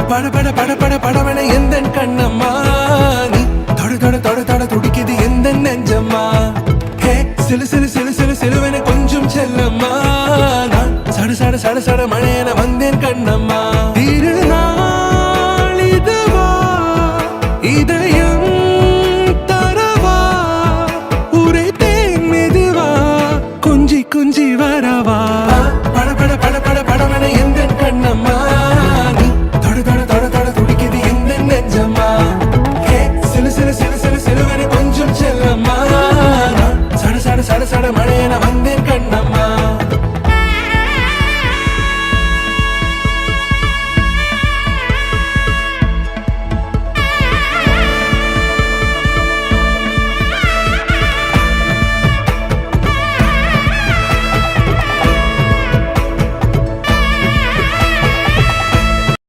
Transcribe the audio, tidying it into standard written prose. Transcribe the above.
பட பட பட பட படவன எந்த கண்ணம்மா நீ தொட தொட தொட தொட துடிக்குது எந்த நெஞ்சம்மா ஹே சிலு சிலு சிலு சிலு சிலுவன கொஞ்சம் செல்லம்மா நான் சட சட சட சட மழையன வந்தேன் கண்ணம்மா